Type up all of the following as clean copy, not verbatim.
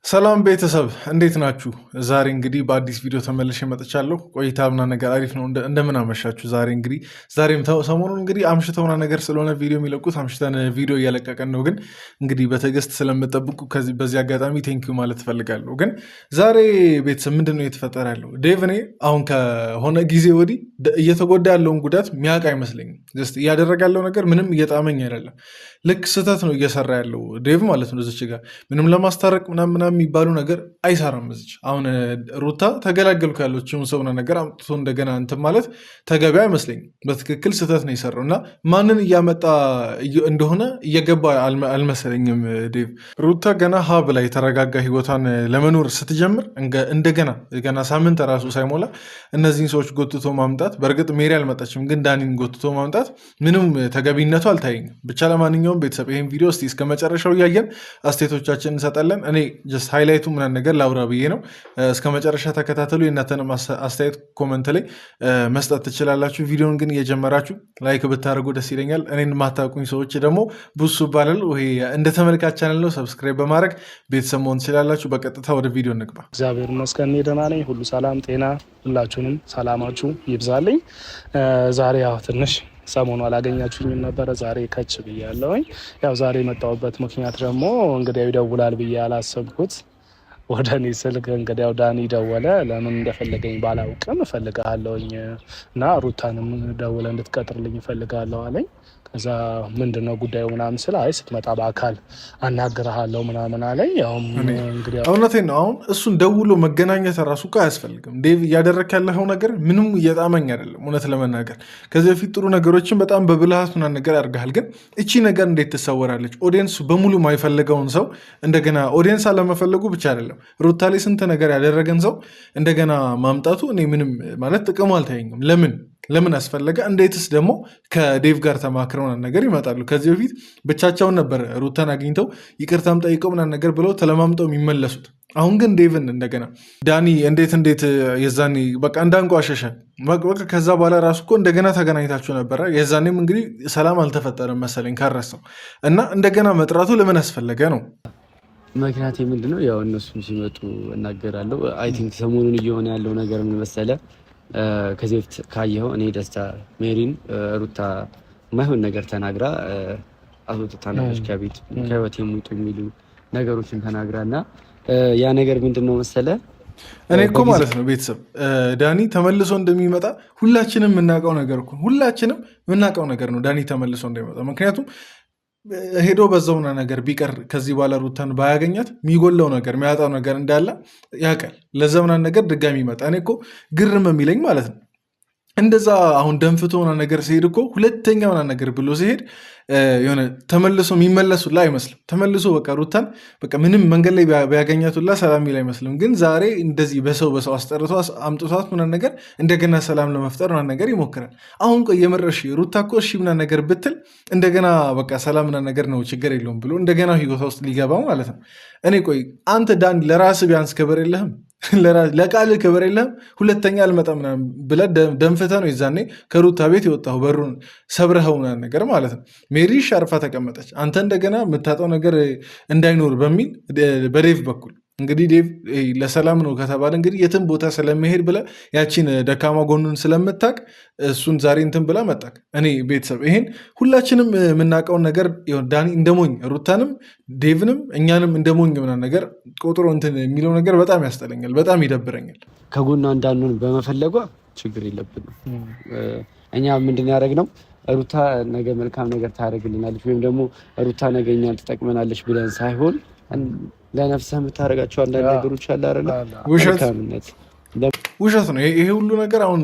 ሰላም ቤተሰብ እንዴት ናችሁ? ዛሬ እንግዲህ በአዲስ ቪዲዮ ተመልሼ መጥቻለሁ። ቆይታ ምና ነገር አሪፍ ነው። እንደምን አመሻችሁ? ዛሬም ሰሞኑን እንግዲህ አምሽተውና ነገር ስለሆነ ቪዲዮ የሚለቁት አምሽተን ቪዲዮ እያለቀቀን ነው። ግን እንግዲህ በትዕግስት ስለምጠብቁ በዚህ አጋጣሚ ቴንኪዩ ማለት እፈልጋለሁ። ግን ዛሬ ቤተሰብ ምንድን ነው የተፈጠረ ያለው? ዴቭ እኔ አሁን ከሆነ ጊዜ ወዲህ እየተጎዳ ያለውን ጉዳት ሚያውቅ አይመስለኝም። እያደረገ ያለው ነገር ምንም እየጣመኝ አይደለም። ልክ ስህተት ነው እየሰራ ያለው ዴቭ ማለት ነው። እዚች ጋር ምንም ለማስታረቅ ምናምን የሚባሉ ነገር አይሰራም። እዚች አሁን ሩታ ተገላገልኩ ያለችውን ሰውነ ነገር አምጥቶ እንደገና እንትን ማለት ተገቢ አይመስለኝም። በትክክል ስህተት ነው የሰራው እና ማንን እያመጣ እንደሆነ እየገባ አልመሰለኝም ዴቭ። ሩታ ገና ሀ ብላ የተረጋጋ ህይወቷን ለመኖር ስትጀምር እንደገና ገና ሳምንት ራሱ ሳይሞላ እነዚህን ሰዎች ጎትቶ ማምጣት፣ በእርግጥ ሜሪ አልመጣችም፣ ግን ዳኒን ጎትቶ ማምጣት ምንም ተገቢነቱ አልታየኝም። ብቻ ለማንኛውም ቤተሰብ ይህን ቪዲዮ እስቲ እስከ መጨረሻው እያየን አስቴቶቻችን እንሰጣለን። እኔ ሃይላይቱ ምናምን ነገር ላውራ ብዬ ነው። እስከ መጨረሻ ተከታተሉ። የእናንተንም አስተያየት ኮመንት ላይ መስጠት ትችላላችሁ። ቪዲዮን ግን እየጀመራችሁ ላይክ ብታደርጉ ደስ ይለኛል። እኔን የማታውቁኝ ሰዎች ደግሞ ቡሱ ይባላል። ይሄ እንደ ተመልካች ቻናል ነው። ሰብስክራይብ በማድረግ ቤተሰብ መሆን ትችላላችሁ። በቀጥታ ወደ ቪዲዮ እንግባ። እግዚአብሔር ይመስገን ደህና ነኝ። ሁሉ ሰላም ጤና፣ ሁላችሁንም ሰላማችሁ ይብዛልኝ። ዛሬ ያው ትንሽ ሰሞኑ አላገኛችሁኝም ነበረ። ዛሬ ከች ብያለሁኝ። ያው ዛሬ የመጣሁበት ምክንያት ደግሞ እንግዲያው ይደውላል ብዬ አላሰብኩት ወደ እኔ ስልክ እንግዲያው ዳኒ ደወለ። ለምን እንደፈለገኝ ባላውቅም እፈልግሃለሁኝ እና ሩታንም ደውለ እንድትቀጥርልኝ እፈልጋለሁ አለኝ። ከዛ ምንድነው ጉዳዩ ምናምን ስለ አይ ስትመጣ በአካል አናግርሃለሁ ምናምን አለኝ። እውነቴን ነው። አሁን እሱን ደውሎ መገናኘት ራሱ እኮ አያስፈልግም። ዴቭ እያደረክ ያለው ነገር ምንም እየጣመኝ አይደለም። እውነት ለመናገር ከዚህ በፊት ጥሩ ነገሮችን በጣም በብልሃት ምናምን ነገር አድርገሃል። ግን እቺ ነገር እንዴት ትሰወራለች? ኦዲየንስ በሙሉ ማይፈልገውን ሰው እንደገና ኦዲየንስ አለመፈለጉ ብቻ አይደለም፣ ሩታ ላይ ስንት ነገር ያደረገን ሰው እንደገና ማምጣቱ እኔ ምንም ማለት ጥቅሙ አልታየኝም። ለምን አስፈለገ? እንዴትስ ደግሞ ከዴቭ ጋር ተማክረው ነገር ይመጣሉ? ከዚህ በፊት ብቻቸውን ነበር ሩታን አግኝተው ይቅርታም ጠይቀው ምናምን ነገር ብለው ተለማምጠው የሚመለሱት። አሁን ግን ዴቭን እንደገና ዳኒ እንዴት የዛኔ በቃ እንዳንቋሸሸ በቃ ከዛ በኋላ ራሱ እኮ እንደገና ተገናኝታችሁ ነበረ። የዛኔም እንግዲህ ሰላም አልተፈጠረም መሰለኝ ካረሰው እና እንደገና መጥራቱ ለምን አስፈለገ ነው? ምክንያት ምንድነው? ያው እነሱም ሲመጡ እናገራለሁ። አይ ቲንክ ሰሞኑን እየሆነ ያለው ነገር ምን መሰለህ? ከዚህ በፊት ካየኸው እኔ ደስታ ሜሪን ሩታ ማይሆን ነገር ተናግራ አስወጥታለች ከቤት ከህይወት የሙጡ የሚሉ ነገሮችን ተናግራ እና ያ ነገር ምንድነው መሰለህ? እኔ እኮ ማለት ነው ቤተሰብ ዳኒ ተመልሶ እንደሚመጣ ሁላችንም የምናውቀው ነገር ነው። ዳኒ ተመልሶ እንደሚመጣ ምክንያቱም ሄዶ በዛውና ነገር ቢቀር ከዚህ በኋላ ሩታን ባያገኛት የሚጎለው ነገር የሚያጣው ነገር እንዳለ ያውቃል። ለዘምናን ነገር ድጋሚ ይመጣ። እኔ እኮ ግርም የሚለኝ ማለት ነው እንደዛ አሁን ደንፍቶ ሆና ነገር ሲሄድ እኮ ሁለተኛ ሆና ነገር ብሎ ሲሄድ የሆነ ተመልሶ የሚመለሱላ አይመስልም። ተመልሶ በቃ ሩታን በቃ ምንም መንገድ ላይ ቢያገኛቱላ ሰላም ሚል አይመስልም። ግን ዛሬ እንደዚህ በሰው አስጠርቶ አምጥቷት ምናምን ነገር እንደገና ሰላም ለመፍጠር ምናምን ነገር ይሞክራል። አሁን ቆይ የመረሽ ሩታ እኮ እሺ ምናምን ነገር ብትል እንደገና በቃ ሰላም ምናምን ነገር ነው ችግር የለውም ብሎ እንደገና ህይወቷ ውስጥ ሊገባ ማለት ነው። እኔ ቆይ አንተ ዳኒ ለራስህ ቢያንስ ክብር የለህም? ለቃልህ ክብር የለህም? ሁለተኛ አልመጣም ምናምን ብለህ ደንፍተህ ነው የዛኔ ከሩታ ቤት የወጣሁ በሩን ሰብረኸው ምናምን ነገር ማለት ነው። ሜሪ ሻርፋ ተቀመጠች። አንተ እንደገና የምታጣው ነገር እንዳይኖር በሚል በዴቭ በኩል እንግዲህ ዴቭ ለሰላም ነው ከተባለ እንግዲህ የትም ቦታ ስለመሄድ ብለህ ያቺን ደካማ ጎኑን ስለምታቅ እሱን ዛሬ እንትን ብላ መጣክ። እኔ ቤተሰብ ይሄን ሁላችንም የምናውቀውን ነገር ዳኒ እንደሞኝ ሩታንም ዴቭንም እኛንም እንደሞኝ ምናምን ነገር ቆጥሮ እንትን የሚለው ነገር በጣም ያስጠለኛል፣ በጣም ይደብረኛል። ከጎኗ እንዳንሆን በመፈለጓ ችግር የለብንም። እኛ ምንድን ያደረግነው ሩታ ነገ መልካም ነገር ታደርግልናለች ወይም ደግሞ ሩታ ነገ እኛን ትጠቅመናለች ብለን ሳይሆን ለነፍስህ የምታደርጋቸው አንዳንድ ነገሮች አለ አይደለ? ውሸት ነው ይሄ ሁሉ ነገር። አሁን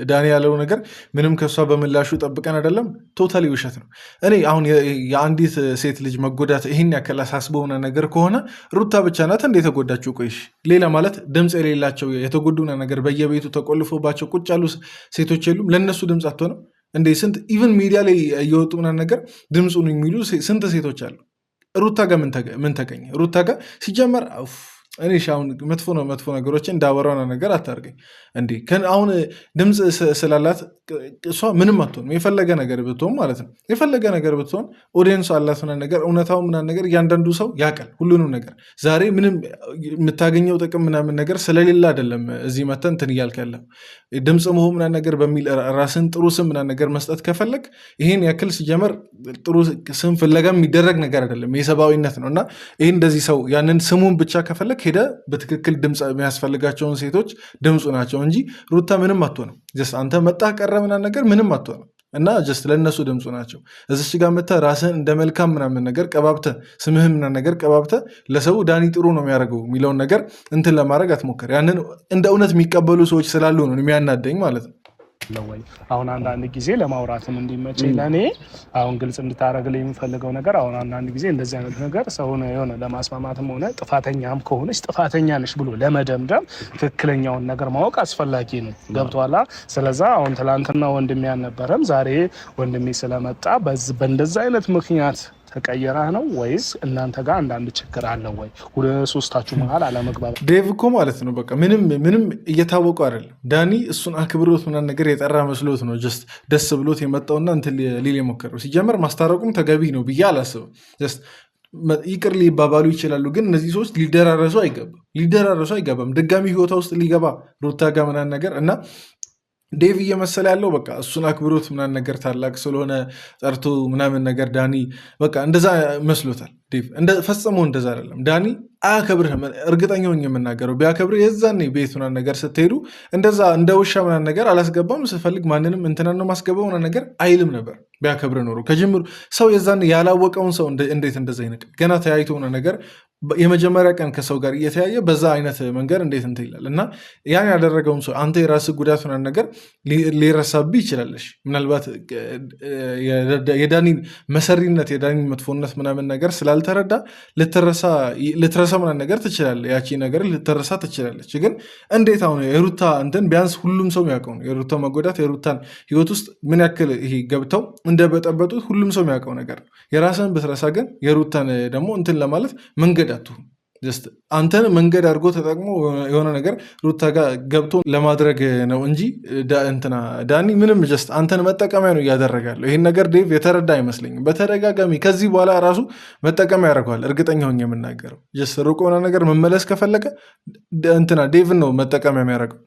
ዳኒ ያለው ነገር ምንም ከሷ በምላሹ ጠብቀን አይደለም፣ ቶታሊ ውሸት ነው። እኔ አሁን የአንዲት ሴት ልጅ መጎዳት ይህን ያክል አሳስበውና ነገር ከሆነ ሩታ ብቻ ናት እንደ የተጎዳችው? ቆይሽ ሌላ ማለት ድምፅ የሌላቸው የተጎዱና ነገር በየቤቱ ተቆልፎባቸው ቁጭ ያሉ ሴቶች የሉም? ለእነሱ ድምፅ አትሆንም እንዴ? ስንት ኢቨን ሚዲያ ላይ እየወጡና ነገር ድምፁን የሚሉ ስንት ሴቶች አሉ። ሩታ ጋር ምን ተገኘ? ሩታ ጋር ሲጀመር እኔ አሁን መጥፎ ነገሮችን እንዳወራው ነገር አታርገኝ እንዴ። አሁን ድምፅ ስላላት እሷ ምንም አትሆንም። የፈለገ ነገር ብትሆን ማለት ነው የፈለገ ነገር ብትሆን ኦዲየንሱ አላት ነገር እውነታው ምናምን ነገር እያንዳንዱ ሰው ያውቃል ሁሉንም ነገር። ዛሬ ምንም የምታገኘው ጥቅም ምናምን ነገር ስለሌለ አይደለም እዚህ መተን እንትን እያልክ ያለው ድምፅ መሆን ምናምን ነገር በሚል ራስን ጥሩ ስም ምናምን ነገር መስጠት ከፈለግ ይህን ያክል ሲጀመር ጥሩ ስም ፍለጋ የሚደረግ ነገር አይደለም፣ የሰብአዊነት ነው። እና ይህ እንደዚህ ሰው ያንን ስሙን ብቻ ከፈለግ ሄደ በትክክል ድምፅ የሚያስፈልጋቸውን ሴቶች ድምፁ ናቸው እንጂ ሩታ ምንም አትሆንም። አንተ መጣ ቀረ ምናምን ነገር ምንም አትሆንም። እና ጀስት ለእነሱ ድምፁ ናቸው። እዚች ጋር መተህ ራስህን እንደ መልካም ምናምን ነገር ቀባብተህ ስምህን ምናምን ነገር ቀባብተህ ለሰው ዳኒ ጥሩ ነው የሚያደርገው የሚለውን ነገር እንትን ለማድረግ አትሞክር። ያንን እንደ እውነት የሚቀበሉ ሰዎች ስላሉ ነው የሚያናደኝ ማለት ነው። አሁን አንዳንድ ጊዜ ለማውራትም እንዲመቸኝ ለእኔ አሁን ግልጽ እንድታደርግልኝ የሚፈልገው ነገር አሁን አንዳንድ ጊዜ እንደዚህ አይነት ነገር ሰውን የሆነ ለማስማማትም ሆነ ጥፋተኛም ከሆነች ጥፋተኛ ነች ብሎ ለመደምደም ትክክለኛውን ነገር ማወቅ አስፈላጊ ነው። ገብቶሃል? ስለዛ አሁን ትላንትና ወንድሜ አልነበረም፣ ዛሬ ወንድሜ ስለመጣ በእንደዚህ አይነት ምክንያት ተቀየረህ ነው ወይስ እናንተ ጋር አንዳንድ ችግር አለ ወይ? ሶስታችሁ መሀል አለመግባባት። ዴቭ እኮ ማለት ነው በቃ ምንም እየታወቁ አይደለም። ዳኒ እሱን አክብሮት ምናምን ነገር የጠራ መስሎት ነው ጀስት ደስ ብሎት የመጣውና እንትን ሊል የሞከረው። ሲጀመር ማስታረቁም ተገቢ ነው ብዬ አላስብም። ጀስት ይቅር ሊባባሉ ይችላሉ፣ ግን እነዚህ ሰዎች ሊደራረሱ አይገባም። ድጋሚ ህይወታ ውስጥ ሊገባ ሩታ ጋር ምናምን ነገር እና ዴቭ እየመሰለ ያለው በቃ እሱን አክብሮት ምናምን ነገር ታላቅ ስለሆነ ጠርቶ ምናምን ነገር ዳኒ በቃ እንደዛ መስሎታል። ዴቭ ፈጽሞ እንደዛ አይደለም። ዳኒ አያከብርህም። እርግጠኛ ሆኜ የምናገረው ቢያከብርህ የዛኔ ቤት ምናምን ነገር ስትሄዱ እንደዛ እንደ ውሻ ምናምን ነገር አላስገባም ስፈልግ ማንንም እንትና ነው ማስገባው ምናምን ነገር አይልም ነበር ቢያከብርህ ኖሮ። ከጅምሩ ሰው የዛኔ ያላወቀውን ሰው እንዴት እንደዛ ይነቃል? ገና ተያይቶ ምናምን ነገር የመጀመሪያ ቀን ከሰው ጋር እየተያየ በዛ አይነት መንገድ እንዴት እንትን ይላል? እና ያን ያደረገውን ሰው አንተ የራስህ ጉዳት ምናምን ነገር ሊረሳብህ ይችላለሽ። ምናልባት የዳኒን መሰሪነት የዳኒን መጥፎነት ምናምን ነገር ስላልተረዳ ልትረሳ ምናምን ነገር ትችላለህ። ያቺ ነገር ልትረሳ ትችላለች። ግን እንዴት አሁን የሩታ እንትን ቢያንስ ሁሉም ሰው የሚያውቀው ነው። የሩታ መጎዳት የሩታን ህይወት ውስጥ ምን ያክል ይሄ ገብተው እንደበጠበጡት ሁሉም ሰው የሚያውቀው ነገር ነው። የራስን ብትረሳ ግን የሩታን ደግሞ እንትን ለማለት መንገድ አትሁን። አንተን መንገድ አድርጎ ተጠቅሞ የሆነ ነገር ሩታ ጋር ገብቶ ለማድረግ ነው እንጂ ዳኒ ምንም ጀስት አንተን መጠቀሚያ ነው እያደረጋለሁ። ይህን ነገር ዴቭ የተረዳ አይመስለኝም። በተደጋጋሚ ከዚህ በኋላ ራሱ መጠቀሚያ ያደርገዋል። እርግጠኛ ሆኜ የምናገረው ጀስት ሩቅ የሆነ ነገር መመለስ ከፈለገ ዴቭን ነው መጠቀሚያ የሚያደርገው።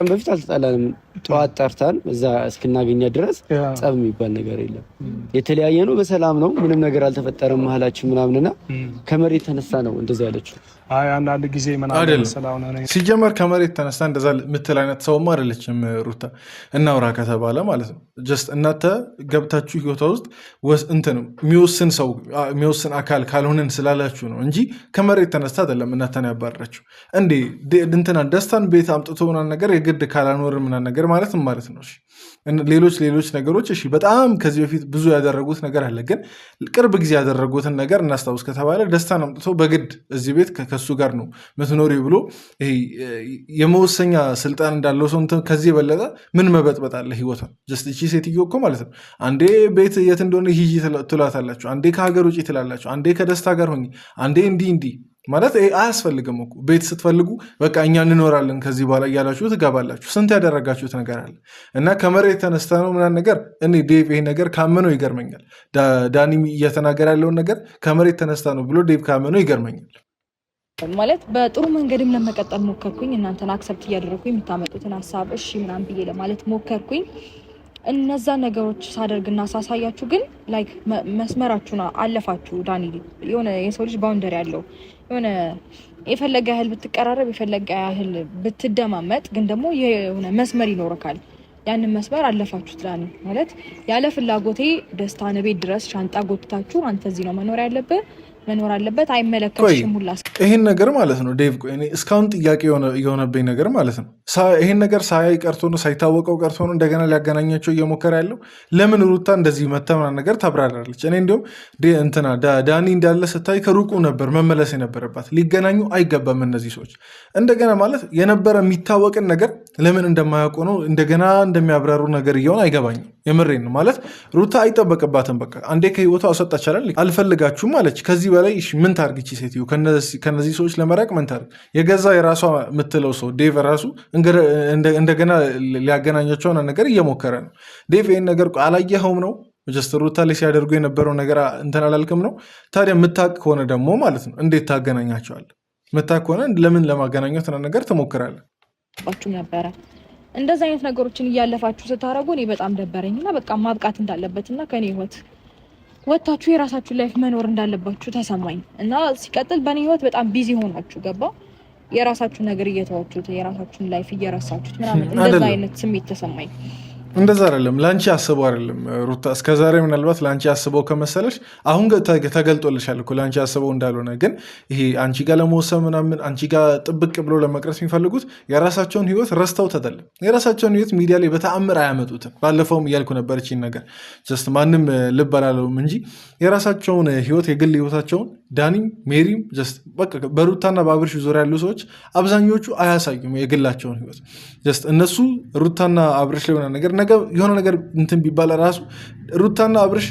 በፊት አልተጣላንም። ጠዋት ጠርታን እዛ እስክናገኛ ድረስ ጸብ የሚባል ነገር የለም። የተለያየ ነው፣ በሰላም ነው፣ ምንም ነገር አልተፈጠረም መሀላችን ምናምንና ከመሬት ተነሳ ነው እንደዛ ያለችው። አንዳንድ ጊዜ ሲጀመር ከመሬት ተነሳ እንደዛ የምትል አይነት ሰውማ አይደለችም ሩታ። እናውራ ከተባለ ማለት ነው ጀስት እናንተ ገብታችሁ ህይወቷ ውስጥ እንትን የሚወስን አካል ካልሆነን ስላላችሁ ነው እንጂ ከመሬት ተነስታ አይደለም እናንተን ያባረረችው። እንዴ እንትና ደስታን ቤት አምጥቶ ምናምን ነገር የግድ ካላኖር ምናምን ነገር ማለት ነው። ሌሎች ነገሮች እሺ፣ በጣም ከዚህ በፊት ብዙ ያደረጉት ነገር አለ። ግን ቅርብ ጊዜ ያደረጉትን ነገር እናስታውስ ከተባለ ደስታን አምጥቶ በግድ እዚህ ቤት ከሱ ጋር ነው ምትኖሪ ብሎ የመወሰኛ ስልጣን እንዳለው ሰው ከዚህ የበለጠ ምን መበጥበጥ አለ ህይወቷን? ጀስት እቺ ሴትዮ እኮ ማለት ነው አንዴ ቤት የት እንደሆነ ሂጂ ትላታላችሁ፣ አንዴ ከሀገር ውጭ ትላላችሁ፣ አንዴ ከደስታ ጋር ሆኜ፣ አንዴ እንዲህ ማለት አያስፈልግም እኮ። ቤት ስትፈልጉ በቃ እኛ እንኖራለን ከዚህ በኋላ እያላችሁ ትገባላችሁ። ስንት ያደረጋችሁት ነገር አለ እና ከመሬት ተነስታ ነው ምናምን ነገር። እኔ ዴቭ ይሄ ነገር ካመነው ይገርመኛል። ዳኒ እየተናገረ ያለውን ነገር ከመሬት ተነስታ ነው ብሎ ዴቭ ካመነው ይገርመኛል። ማለት በጥሩ መንገድም ለመቀጠል ሞከርኩኝ። እናንተን አክሰፕት እያደረኩኝ የምታመጡትን ሀሳብ እሺ ምናምን ብዬ ለማለት ሞከርኩኝ። እነዛ ነገሮች ሳደርግና ሳሳያችሁ ግን ላይክ መስመራችሁን አለፋችሁ። ዳኒ የሆነ የሰው ልጅ ባውንደሪ ያለው የሆነ የፈለገ ያህል ብትቀራረብ የፈለገ ያህል ብትደማመጥ ግን ደግሞ የሆነ መስመር ይኖርካል። ያንን መስመር አለፋችሁት። ዳኒ ማለት ያለ ፍላጎቴ ደስታን ቤት ድረስ ሻንጣ ጎትታችሁ አንተ እዚህ ነው መኖር አለበት አይመለከትሽም ሁላ ይሄን ነገር ማለት ነው ዴቭ። ቆይ እስካሁን ጥያቄ የሆነብኝ ነገር ማለት ነው ይሄን ነገር ሳያይ ቀርቶ ነው ሳይታወቀው ቀርቶ ነው እንደገና ሊያገናኛቸው እየሞከረ ያለው። ለምን ሩታ እንደዚህ መተምና ነገር ታብራራለች? እኔ እንዲሁም ዳኒ እንዳለ ስታይ ከሩቁ ነበር መመለስ የነበረባት። ሊገናኙ አይገባም እነዚህ ሰዎች። እንደገና ማለት የነበረ የሚታወቅን ነገር ለምን እንደማያውቁ ነው እንደገና እንደሚያብራሩ ነገር እየሆነ አይገባኝም። የምሬን ነው ማለት ሩታ አይጠበቅባትም። በቃ አንዴ ከህይወቷ አስወጣች አይደል? አልፈልጋችሁም አለች። ከዚህ በላይ ምን ታርግ ይቺ ሴትዮ? ከነዚህ ሰዎች ለመራቅ ምን ታርግ? የገዛ የራሷ የምትለው ሰው ዴቭ ራሱ እንደገና ሊያገናኛቸው ነገር እየሞከረ ነው። ዴቭ ይህን ነገር አላየኸውም ነው? ጀስት ሩታ ላይ ሲያደርጉ የነበረው ነገር እንትን አላልክም ነው? ታዲያ የምታቅ ከሆነ ደግሞ ማለት ነው እንዴት ታገናኛቸዋል? ምታቅ ከሆነ ለምን ለማገናኘት ነገር ትሞክራለህ? ነበረ እንደዚህ አይነት ነገሮችን እያለፋችሁ ስታረጉ እኔ በጣም ደበረኝና በቃ ማብቃት እንዳለበትና ከኔ ህይወት ወጣችሁ የራሳችሁ ላይፍ መኖር እንዳለባችሁ ተሰማኝ። እና ሲቀጥል በእኔ ህይወት በጣም ቢዚ ሆናችሁ ገባ የራሳችሁ ነገር እየተዋችሁት የራሳችሁን ላይፍ እየረሳችሁት ምናምን እንደዛ አይነት ስሜት ተሰማኝ። እንደዛ አይደለም፣ ለአንቺ አስበው አይደለም ሩታ። እስከዛሬ ምናልባት ለአንቺ አስበው ከመሰለሽ አሁን ተገልጦልሻል እኮ ለአንቺ አስበው እንዳልሆነ። ግን ይሄ አንቺ ጋር ለመወሰን ምናምን አንቺ ጋር ጥብቅ ብሎ ለመቅረስ የሚፈልጉት የራሳቸውን ህይወት ረስተው ተደለም። የራሳቸውን ህይወት ሚዲያ ላይ በተአምር አያመጡትም። ባለፈውም እያልኩ ነበር ይህችን ነገር ጀስት ማንም ልብ አላለውም እንጂ የራሳቸውን ህይወት የግል ህይወታቸውን ዳኒም ሜሪም ጀስት በቃ በሩታና በአብርሽ ዙሪያ ያሉ ሰዎች አብዛኞቹ አያሳዩም የግላቸውን ህይወት። ጀስት እነሱ ሩታና አብርሽ ላይ የሆነ ነገር የሆነ ነገር እንትን ቢባል ራሱ ሩታና አብርሽ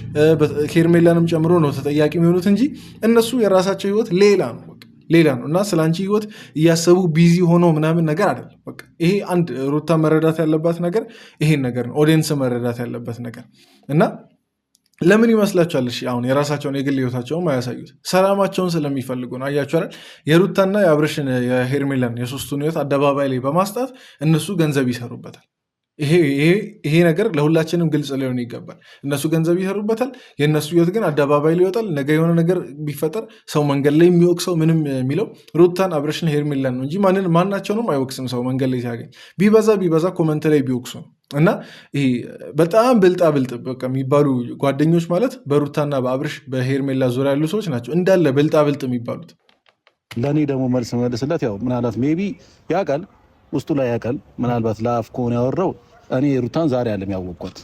ሄርሜላንም ጨምሮ ነው ተጠያቂ የሚሆኑት እንጂ እነሱ የራሳቸው ህይወት ሌላ ነው እና ስለ አንቺ ህይወት እያሰቡ ቢዚ ሆኖ ምናምን ነገር አይደለም። በቃ ይሄ አንድ ሩታ መረዳት ያለባት ነገር ይሄን ነገር ነው። ኦዲየንስ መረዳት ያለበት ነገር እና ለምን ይመስላችኋል? አሁን የራሳቸውን የግል ህይወታቸውን አያሳዩት? ሰላማቸውን ስለሚፈልጉ ነው። አያችኋል? የሩታና የአብርሽን የሄርሜላን የሶስቱን ህይወት አደባባይ ላይ በማስጣት እነሱ ገንዘብ ይሰሩበታል። ይሄ ነገር ለሁላችንም ግልጽ ሊሆን ይገባል። እነሱ ገንዘብ ይሰሩበታል፣ የእነሱ ህይወት ግን አደባባይ ላይ ይወጣል። ነገ የሆነ ነገር ቢፈጠር ሰው መንገድ ላይ የሚወቅሰው ምንም የሚለው ሩታን አብርሽን ሄርሜላን ነው እንጂ ማናቸውንም አይወቅስም። ሰው መንገድ ላይ ሲያገኝ ቢበዛ ኮመንት ላይ ቢወቅሱ ነው። እና ይሄ በጣም ብልጣ በቃ የሚባሉ ጓደኞች ማለት በሩታና በአብርሽ በሄርሜላ ዙሪያ ያሉ ሰዎች ናቸው እንዳለ ብልጣ የሚባሉት። ለእኔ ደግሞ መልስ መለስለት። ያው ምናልባት ሜቢ ያውቃል፣ ውስጡ ላይ ያውቃል። ምናልባት ለአፍ ከሆነ ያወራው እኔ ሩታን ዛሬ አይደለም ያወቅኳት፣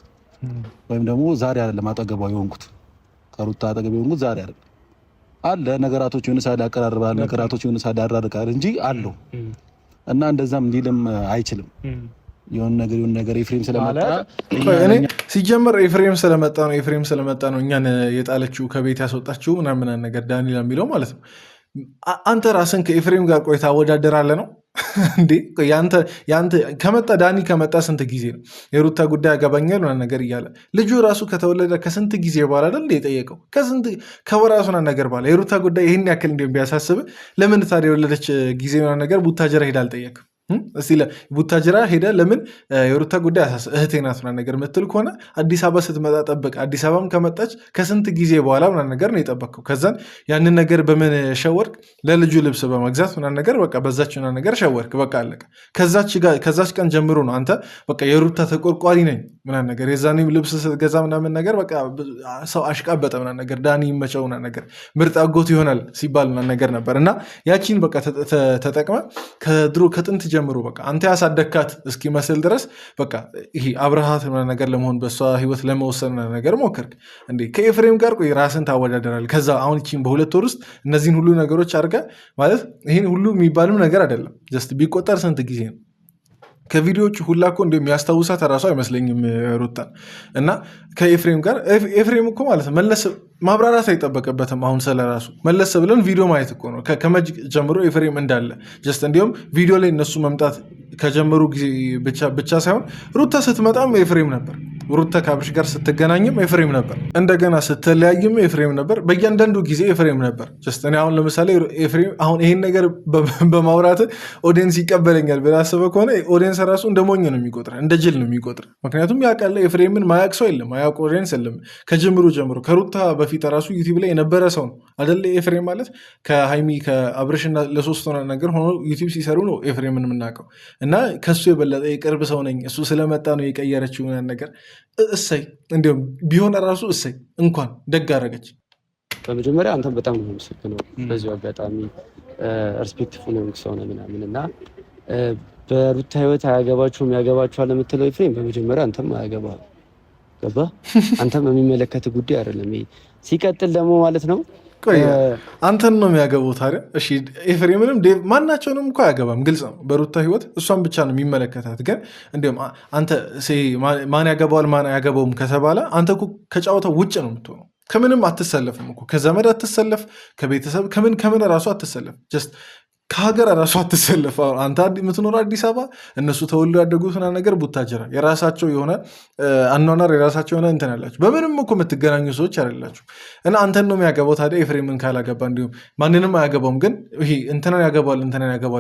ወይም ደግሞ ዛሬ አይደለም አጠገቧ የሆንኩት። ከሩታ አጠገብ የሆንኩት ዛሬ አይደለም አለ። ነገራቶች የሆነ ሳይድ ያቀራርባል፣ ነገራቶች የሆነ ሳይድ ያራርቃል እንጂ አለው። እና እንደዛም ሊልም አይችልም። የሆነ ነገር ኤፍሬም ስለመጣ ሲጀመር ኤፍሬም ስለመጣ ነው እኛን የጣለችው ከቤት ያስወጣችው ምናምን ነገር ዳንኤል የሚለው ማለት ነው። አንተ ራስን ከኤፍሬም ጋር ቆይታ አወዳደራለህ ነው እንዴ? ከመጣ ዳኒ ከመጣ ስንት ጊዜ ነው? የሩታ ጉዳይ ያገባኛል ምናምን ነገር እያለ ልጁ ራሱ ከተወለደ ከስንት ጊዜ በኋላ አይደል የጠየቀው? ከወራሱ ነገር በኋላ የሩታ ጉዳይ ይህን ያክል እንዲሁም ቢያሳስብ ለምን ታዲያ የወለደች ጊዜ ምናምን ነገር ቡታጀራ ሄዳ አልጠየቅም? እስቲ ቡታጅራ ሄደ ለምን የሩታ ጉዳይ እህቴ ናት ምናምን ነገር ምትል ከሆነ አዲስ አበባ ስትመጣ ጠብቅ። አዲስ አበባም ከመጣች ከስንት ጊዜ በኋላ ምናምን ነገር ነው የጠበቅከው። ከዛን ያንን ነገር በምን ሸወርክ? ለልጁ ልብስ በመግዛት ምናምን ነገር በቃ በዛች ምናምን ነገር ሸወርክ። በቃ አለቀ። ከዛች ቀን ጀምሮ ነው አንተ በቃ የሩታ ተቆርቋሪ ነኝ ምናምን ነገር። የዛኔም ልብስ ስትገዛ ምናምን ነገር በቃ ሰው አሽቃበጠ ምናምን ነገር። ዳኒ ይመቸው ምናምን ነገር ምርጥ አጎት ይሆናል ሲባል ምናምን ነገር ነበር። እና ያቺን በቃ ተጠቅመ ከጥንት ጀምሮ በቃ አንተ ያሳደግካት እስኪመስል ድረስ በቃ ይሄ አብረሃት ነገር ለመሆን በእሷ ህይወት ለመወሰን ነገር ሞከርክ እንዴ? ከኤፍሬም ጋር ቆይ ራስን ታወዳደራል። ከዛ አሁን ይህቺን በ2 ወር ውስጥ እነዚህን ሁሉ ነገሮች አድርገ ማለት ይህን ሁሉ የሚባልም ነገር አይደለም። ጀስት ቢቆጠር ስንት ጊዜ ነው? ከቪዲዮዎቹ ሁላ እኮ እንደሚያስታውሳት ራሱ አይመስለኝም ሩታን። እና ከኤፍሬም ጋር ኤፍሬም እኮ ማለት ነው መለስ ማብራራት አይጠበቅበትም። አሁን ስለራሱ መለስ ብለን ቪዲዮ ማየት እኮ ነው ከመጅ ጀምሮ ኤፍሬም እንዳለ ጀስት እንዲሁም ቪዲዮ ላይ እነሱ መምጣት ከጀመሩ ጊዜ ብቻ ሳይሆን ሩታ ስትመጣም ኤፍሬም ነበር። ሩታ ከአብርሽ ጋር ስትገናኝም ኤፍሬም ነበር። እንደገና ስትለያይም ኤፍሬም ነበር። በእያንዳንዱ ጊዜ ኤፍሬም ነበር። ጀስት እኔ አሁን ለምሳሌ ኤፍሬም አሁን ይሄን ነገር በማውራት ኦዲየንስ ይቀበለኛል ብለህ አስበህ ከሆነ ኦዲየንስ ራሱ እንደ ሞኝ ነው የሚቆጥር፣ እንደ ጅል ነው የሚቆጥር። ምክንያቱም ያውቃል ኤፍሬምን ማያውቅ ሰው የለም፣ ማያውቅ ኦዲየንስ የለም። ከጅምሩ ጀምሮ ከሩታ በፊት ራሱ ዩቲዩብ ላይ የነበረ ሰው ነው አይደለ? ኤፍሬም ማለት ከሃይሚ ከአብርሽና ለሶስት ሆነ ነገር ሆኖ ዩቲዩብ ሲሰሩ ነው ኤፍሬምን የምናውቀው። እና ከሱ የበለጠ የቅርብ ሰው ነኝ እሱ ስለመጣ ነው የቀየረችው ነገር እሰይ እንዲሁም ቢሆን ራሱ እሰይ እንኳን ደግ አደረገች። በመጀመሪያ አንተም በጣም ነው የምስክነው። በዚሁ አጋጣሚ ሪስፔክትፉል ነው ሰው ነው ምናምን እና በሩታ ህይወት አያገባችሁም ያገባችኋል የምትለው ኤፍሬም በመጀመሪያ አንተም አያገባህም። ገባ? አንተም የሚመለከት ጉዳይ አይደለም። ሲቀጥል ደግሞ ማለት ነው አንተን ነው የሚያገባው ታዲያ። እሺ ኤፍሬምንም ማናቸውንም እኮ አያገባም፣ ግልጽ ነው። በሩታ ህይወት እሷን ብቻ ነው የሚመለከታት። ግን እንዲሁም አንተ ማን ያገባዋል ማን አያገባውም ከተባለ አንተ እኮ ከጨዋታው ውጭ ነው የምትሆነው። ከምንም አትሰለፍም እኮ ከዘመድ አትሰለፍ፣ ከቤተሰብ ከምን ራሱ አትሰለፍ፣ ጀስት ከሀገር ራሱ አትሰለፍ። አንተ የምትኖረው አዲስ አበባ፣ እነሱ ተወልዶ ያደጉት ነገር ቡታጅራ፣ የራሳቸው የሆነ አኗኗር የራሳቸው የሆነ እንትን ያላቸው በምንም እኮ የምትገናኙ ሰዎች አይደላችሁ። እና አንተን ነው የሚያገባው። ታዲያ ኤፍሬምን ካላገባ እንዲሁም ማንንም አያገባውም። ግን ይሄ እንትናን ያገባል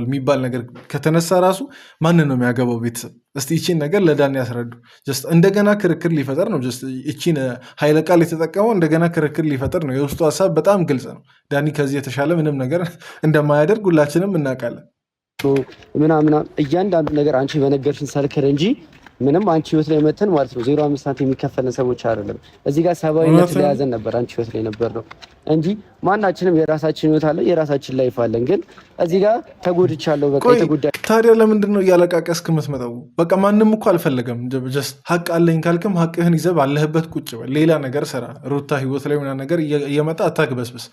የሚባል ነገር ከተነሳ ራሱ ማንን ነው የሚያገባው? ቤተሰብ እስቲ ይቺን ነገር ለዳኒ ያስረዱ። እንደገና ክርክር ሊፈጠር ነው። ይቺን ኃይለ ቃል የተጠቀመው እንደገና ክርክር ሊፈጠር ነው። የውስጡ ሀሳብ በጣም ግልጽ ነው። ዳኒ ከዚህ የተሻለ ምንም ነገር እንደማያደርግ ሁላችንም እናውቃለን። ምናምን እያንዳንዱ ነገር አንቺ በነገርሽን ሰልክር እንጂ ምንም አንቺ ህይወት ላይ መተን ማለት ነው 0.5 ሳንቲም የሚከፈለን ሰዎች አይደለም። እዚህ ጋር ሰብአዊነት ለያዘን ነበር አንቺ ህይወት ላይ ነበር ነው እንጂ ማናችንም የራሳችን ህይወት አለ፣ የራሳችን ላይፍ አለን። ግን እዚህ ጋር ተጎድቻለሁ በቃ የተጎዳ ታዲያ ለምንድን ነው እያለቃቀስክ የምትመጣው? በቃ ማንም እኮ አልፈለገም። ጀስት ሀቅ አለኝ ካልክም ሀቅህን ይዘህ ባለህበት ቁጭ በል፣ ሌላ ነገር ስራ። ሩታ ህይወት ላይ ምናምን ነገር እየመጣ አታግበስብስ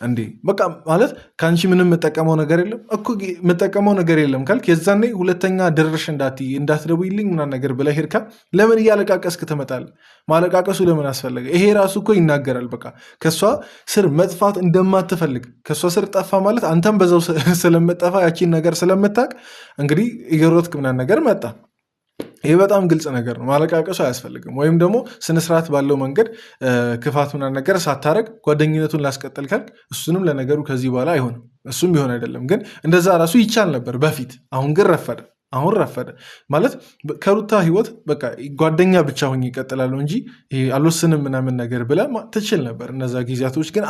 እንዴ። በቃ ማለት ከአንቺ ምንም የምጠቀመው ነገር የለም እኮ የምጠቀመው ነገር የለም ካልክ የዛኔ ሁለተኛ ድርሽ እንዳትደውይልኝ ምናምን ነገር ብለህ ሄድካ ለምን እያለቃቀስክ ትመጣለህ? ማለቃቀሱ ለምን አስፈለገ? ይሄ ራሱ እኮ ይናገራል። በቃ ከእሷ ስር መጥፋት እንደማትፈልግ፣ ከእሷ ስር ጠፋ ማለት አንተም በዛው ስለምጠፋ ያቺን ነገር ስለምታቅ እንግዲህ እየሮጥክ ምናምን ነገር መጣ። ይህ በጣም ግልጽ ነገር ነው። ማለቃቀሱ አያስፈልግም። ወይም ደግሞ ስነስርዓት ባለው መንገድ ክፋት ምናምን ነገር ሳታረግ ጓደኝነቱን ላስቀጠል ካልክ እሱንም ለነገሩ ከዚህ በኋላ አይሆንም። እሱም ቢሆን አይደለም ግን እንደዛ ራሱ ይቻል ነበር በፊት። አሁን ግን ረፈደ ማለት ከሩታ ህይወት በቃ ጓደኛ ብቻ ሆኜ ይቀጥላሉ እንጂ አልወስንም ምናምን ነገር ብለህ ትችል ነበር። እነዛ ጊዜያቶች ግን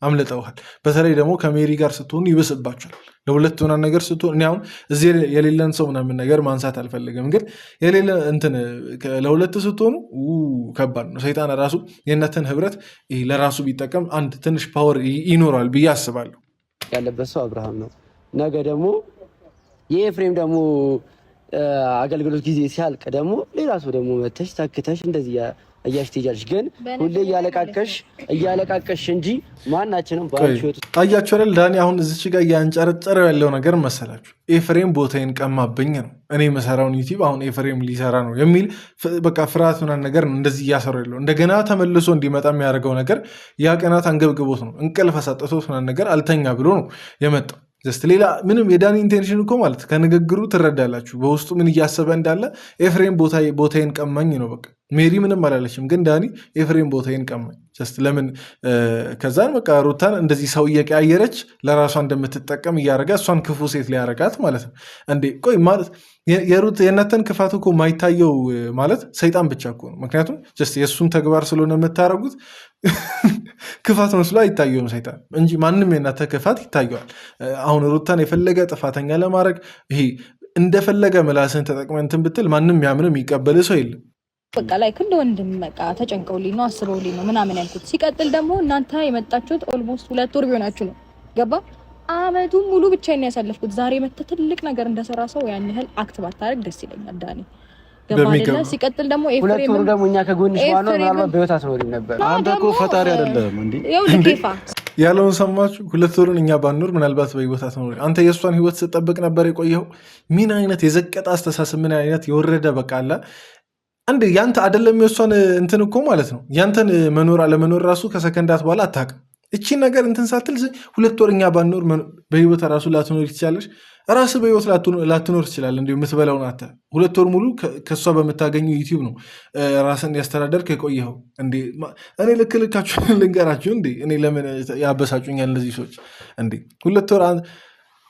አምልጠውሃል። በተለይ ደግሞ ከሜሪ ጋር ስትሆኑ ይብስባቸዋል። ለሁለት ሆና ነገር ስትሆን እኔ አሁን እዚህ የሌለን ሰው ምናምን ነገር ማንሳት አልፈልግም፣ ግን የሌለ እንትን ለሁለት ስትሆኑ ከባድ ነው። ሰይጣን ራሱ የእናንተን ህብረት ለራሱ ቢጠቀም አንድ ትንሽ ፓወር ይኖራል ብዬ አስባለሁ። ያለበት ሰው አብርሃም ነው። ነገ ደግሞ የኤፍሬም ደግሞ አገልግሎት ጊዜ ሲያልቅ ደግሞ ሌላ ሰው ደግሞ መተሽ ታክተሽ እንደዚህ እያልሽ ትሄጃለሽ። ግን ሁሌ እያለቃቀሽ እንጂ ማናችንም ባልሽወት ታያችሁ አይደል? ዳኒ አሁን እዚች ጋር እያንጨረጨረው ያለው ነገር መሰላችሁ? ኤፍሬም ቦታዬን ቀማብኝ ነው። እኔ መሰራውን ዩቲዩብ አሁን ኤፍሬም ሊሰራ ነው የሚል በቃ ፍርሃት ምናምን ነገር ነው እንደዚህ እያሰሩ ያለው። እንደገና ተመልሶ እንዲመጣ የሚያደርገው ነገር ያ ቀናት አንገብግቦት ነው፣ እንቅልፍ አሳጥቶት ምናምን ነገር አልተኛ ብሎ ነው የመጣው። ሌላ ምንም የዳኒ ኢንቴንሽን እኮ ማለት ከንግግሩ ትረዳላችሁ በውስጡ ምን እያሰበ እንዳለ። ኤፍሬም ቦታዬን ቀማኝ ነው በቃ። ሜሪ ምንም አላለችም፣ ግን ዳኒ ኤፍሬም ቦታዬን ቀማኝ ለምን ከዛን በቃ ሩታን እንደዚህ ሰው እየቀያየረች ለራሷ እንደምትጠቀም እያደረጋ እሷን ክፉ ሴት ሊያረጋት ማለት ነው እንዴ? ቆይ ማለት የእናንተን ክፋት እኮ ማይታየው ማለት ሰይጣን ብቻ እኮ ነው። ምክንያቱም የእሱን ተግባር ስለሆነ የምታደርጉት ክፋት መስሎ አይታየውም ሰይጣን እንጂ ማንም የእናንተ ክፋት ይታየዋል። አሁን ሩታን የፈለገ ጥፋተኛ ለማድረግ ይሄ እንደፈለገ ምላስን ተጠቅመህ እንትን ብትል ማንም ያምንም የሚቀበል ሰው የለም። በቃ ላይ እንደ ወንድም በቃ ተጨንቀውልኝ ነው አስበውልኝ ነው ምናምን ያልኩት። ሲቀጥል ደግሞ እናንተ የመጣችሁት ኦልሞስት 2 ወር ቢሆናችሁ ነው ገባ። አመቱን ሙሉ ብቻዬን ያሳለፍኩት። ዛሬ መተ ትልቅ ነገር እንደሰራ ሰው ያን ያህል አክት ባታረግ ደስ ይለኛል ዳኒ ገባ አይደለ? ሲቀጥል ደግሞ ኤፍሬም ደግሞ እኛ ከጎንሽ ባለው ምናልባት በህይወት አትኖሪም ነበር። አንተ እኮ ፈጣሪ አይደለም እንዴ? ያለውን ሰማችሁ? 2 ወሩን እኛ ባንኖር ምናልባት በህይወት አትኖሪም። አንተ የእሷን ህይወት ስጠብቅ ነበር የቆየው። ምን አይነት የዘቀጠ አስተሳሰብ፣ ምን አይነት የወረደ በቃ አለ አንድ ያንተ አይደለም የእሷን እንትን እኮ ማለት ነው። ያንተን መኖር አለመኖር ራሱ ከሰከንዳት በኋላ አታውቅም። እቺን ነገር እንትን ሳትል 2 ወር እኛ ባንኖር በህይወት ራሱ ላትኖር ትችላለች። ራስህ በህይወት ላትኖር ትችላል። እንዲሁ የምትበላውን አታ 2 ወር ሙሉ ከእሷ በምታገኙ ዩቲዩብ ነው ራስን ያስተዳደርክ የቆየኸው። እንዴ እኔ ልክልካችሁ ልንገራችሁ እንዴ እኔ ለምን ያበሳጩኛል እነዚህ ሰዎች እንዴ 2 ወር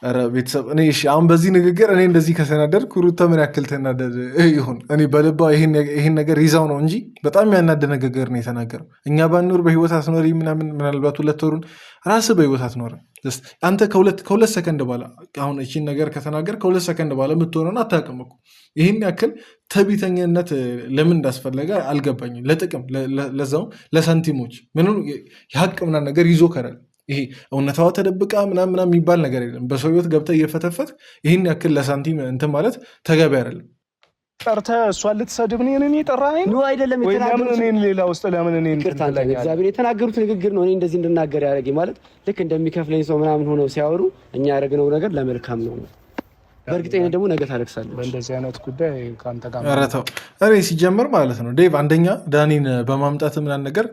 ኧረ ቤተሰብ እኔ እሺ አሁን በዚህ ንግግር እኔ እንደዚህ ከተናደድኩ ሩታ ምን ያክል ተናደድ ይሁን? እኔ በልባ ይሄን ነገር ይዛው ነው እንጂ በጣም ያናደ ንግግር ነው የተናገረው። እኛ ባንኖር በህይወት አትኖሪ ምናልባት 2 ወሩን ራስህ በህይወት አትኖርም። አንተ ከሁለት ሰከንድ በኋላ አሁን እቺን ነገር ከተናገር ከ2 ሰከንድ በኋላ የምትሆነውን አታውቅም እኮ። ይህን ያክል ተቢተኝነት ለምን እንዳስፈለገ አልገባኝም። ለጥቅም ለዛው ለሳንቲሞች ምንም የሀቅ ምናምን ነገር ይዞ ከረል ይሄ እውነታዋ ተደብቃ ምናምን የሚባል ነገር የለም። በሰው ህይወት ገብተህ እየፈተፈት ይህን ያክል ለሳንቲም እንትን ማለት ተገቢ አይደለም። ጠርተህ እሷን ልትሰድብ እኔን የጠራኸኝ ነው አይደለም? የተናገሩት ሌላ ውስጥ ለምን እኔን እግዚአብሔር የተናገሩት ንግግር ነው እኔ እንደዚህ እንድናገር ያደረገኝ ማለት ልክ እንደሚከፍለኝ ሰው ምናምን ሆነው ሲያወሩ እኛ ያደረግነው ነገር ለመልካም ነው በእርግጠኝነት ደግሞ ነገ ታለቅሳለች። በእንደዚህ አይነት ጉዳይ ከአንተ ጋር ኧረ ተው። እኔ ሲጀመር ማለት ነው ዴቭ፣ አንደኛ ዳኒን በማምጣት ምናምን ነገር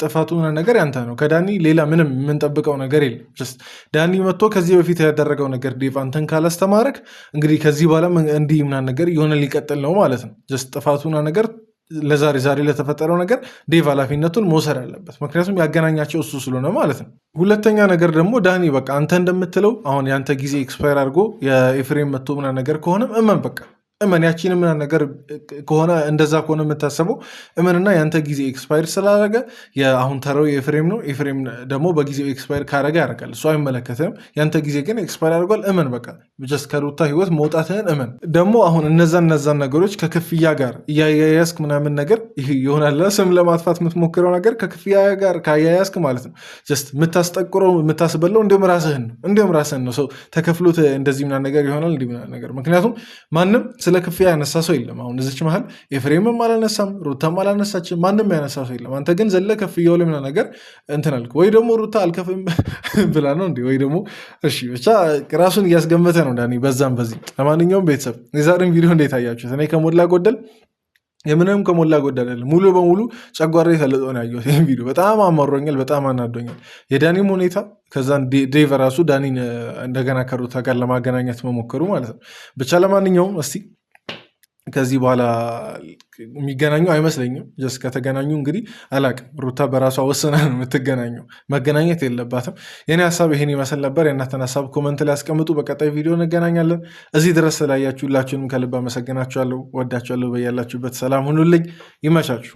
ጥፋቱ ምናምን ነገር ያንተ ነው። ከዳኒ ሌላ ምንም የምንጠብቀው ነገር የለም። ዳኒ መጥቶ ከዚህ በፊት ያደረገው ነገር ዴቭ አንተን ካላስተማረክ እንግዲህ ከዚህ በኋላ እንዲህ ምናምን ነገር የሆነ ሊቀጥል ነው ማለት ነው። ጥፋቱ ምናምን ነገር ዛሬ ለተፈጠረው ነገር ዴቭ ኃላፊነቱን መውሰድ አለበት። ምክንያቱም ያገናኛቸው እሱ ስለሆነ ማለት ነው። ሁለተኛ ነገር ደግሞ ዳኒ በቃ አንተ እንደምትለው አሁን ያንተ ጊዜ ኤክስፓየር አድርጎ የኤፍሬም መጥቶ ምናምን ነገር ከሆነም እመን በቃ እመን ያቺን ምናምን ነገር ከሆነ እንደዛ ከሆነ የምታሰበው እመንና ያንተ ጊዜ ኤክስፓየር ስላደረገ አሁን ተራው የኤፍሬም ነው። ኤፍሬም ደግሞ በጊዜው ኤክስፓየር ካረገ ያደርጋል፣ እሱ አይመለከትም። ያንተ ጊዜ ግን ኤክስፓየር አድርጓል። እመን በቃ ጀስት ከሩታ ህይወት መውጣትህን እመን። ደግሞ አሁን እነዛን ነገሮች ከክፍያ ጋር እያያያዝክ ምናምን ነገር ይሆናል ስም ለማጥፋት የምትሞክረው ነገር ከክፍያ ጋር ካያያዝክ ማለት ነው ጀስት የምታስጠቁረው የምታስበለው እንዲሁም ራስህን ነው። ሰው ተከፍሎት እንደዚህ ምናምን ነገር ይሆናል እንዲህ ምናምን ነገር ምክንያቱም ማንም ስለ ክፍያ ያነሳ ሰው የለም። አሁን እዚች መሀል ኤፍሬምም አላነሳም፣ ሩታም አላነሳችም፣ ማንም ያነሳ ሰው የለም። አንተ ግን ዘለ ከፍያው ላይ ምናምን ነገር እንትን አልክ ወይ ደግሞ ሩታ አልከፍም ብላ ነው እንዲ ወይ ደግሞ እሺ፣ ብቻ ራሱን እያስገመተ ነው ዳኒ በዛም በዚህ። ለማንኛውም ቤተሰብ የዛሬን ቪዲዮ እንዴት አያችሁት? እኔ ከሞላ ጎደል ሙሉ በሙሉ ጨጓራ ተልጦ ነው ያየሁት። ይህን ቪዲዮ በጣም አማሮኛል፣ በጣም አናዶኛል። የዳኒም ሁኔታ ከዛን ዴቭ ራሱ ዳኒን እንደገና ከሩታ ጋር ለማገናኘት መሞከሩ ማለት ነው። ብቻ ለማንኛውም እስቲ ከዚህ በኋላ የሚገናኙ አይመስለኝም። ጀስት ከተገናኙ እንግዲህ አላቅም፣ ሩታ በራሷ ወስና ነው የምትገናኘው፣ መገናኘት የለባትም። የኔ ሀሳብ ይሄን ይመስል ነበር። የእናንተን ሀሳብ ኮመንት ላይ ያስቀምጡ። በቀጣይ ቪዲዮ እንገናኛለን። እዚህ ድረስ ስላያችሁ ሁላችሁንም ከልብ አመሰግናችኋለሁ፣ ወዳችኋለሁ። በያላችሁበት ሰላም ሁኑልኝ። ይመቻችሁ።